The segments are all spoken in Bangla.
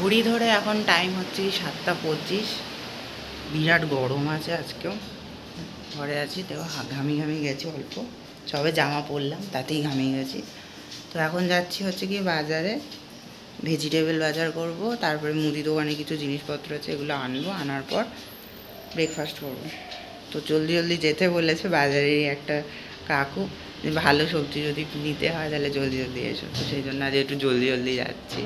ঘড়ি ধরে এখন টাইম হচ্ছে 7:25। বিরাট গরম আছে আজকেও। ঘরে আছি তো ঘামি গেছি অল্প, সবে জামা পরলাম তাতেই ঘামিয়ে গেছি। তো এখন যাচ্ছি হচ্ছে কি বাজারে, ভেজিটেবল বাজার করব, তারপরে মুদি দোকানে কিছু জিনিসপত্র আছে এগুলো আনবো, আনার পর ব্রেকফাস্ট করবো। তো জলদি জলদি যেতে বলেছে বাজারেরই একটা কাকু, যে ভালো সবজি যদি নিতে হয় তাহলে জলদি জলদি এসো। তো সেই জন্য আজ একটু জলদি জলদি যাচ্ছি।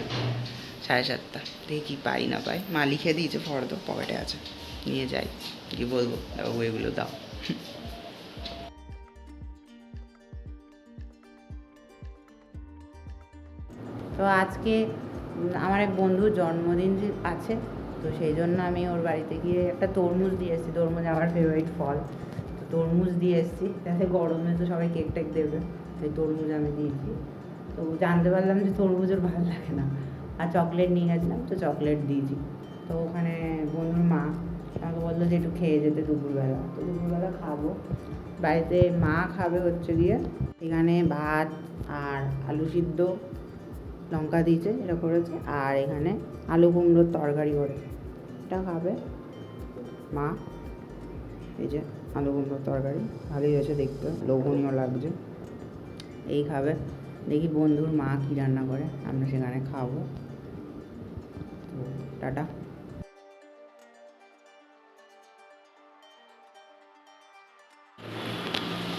7:30 দেখি কী পাই না পাই। মা লিখে দিয়েছে ফর্দ পকেটে আছে, নিয়ে যাই, কি বলবো দাও এগুলো দাও। তো আজকে আমার এক বন্ধুর জন্মদিন আছে, তো সেই জন্য আমি ওর বাড়িতে গিয়ে একটা তরমুজ দিয়ে এসেছি। তরমুজ আমার ফেভারিট ফল, তো তরমুজ দিয়ে এসেছি। তাতে গরমে তো সবাই কেক টেক দেবে, তাই তরমুজ আমি দিয়েছি। তো জানতে পারলাম যে তরমুজ ওর ভালো লাগে না, আর চকলেট নিয়ে গেছিলাম তো চকলেট দিয়েছি। তো ওখানে বন্ধুর মা আমাকে বললো যে একটু খেয়ে যেতে দুপুরবেলা, তো দুপুরবেলা খাবো। বাড়িতে মা খাবে হচ্ছে গিয়ে এখানে ভাত আর আলু সিদ্ধ, লঙ্কা দিয়েছে এটা করেছে, আর এখানে আলু কুমড়োর তরকারি করেছে, এটা খাবে মা। এই যে আলু কুমড়োর তরকারি ভালোই হয়েছে দেখতে, লোভনীয় লাগছে, এই খাবে। দেখি বন্ধুর মা কী রান্না করে, আমরা সেখানে খাবো। তো টাটা।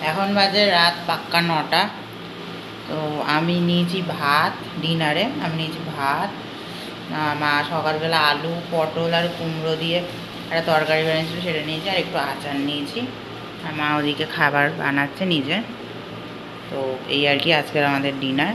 এখন বাজে রাত পাক্কা 9টা। তো আমি নিয়েছি ভাত, ডিনারে আমি নিয়েছি ভাত। মা সকালবেলা আলু পটল আর কুমড়ো দিয়ে একটা তরকারি বানিয়েছিল, সেটা নিয়েছি, আর একটু আচার নিয়েছি। আর মা ওদিকে খাবার বানাচ্ছে নিজে। তো এই আর কি আজকের আমাদের ডিনার।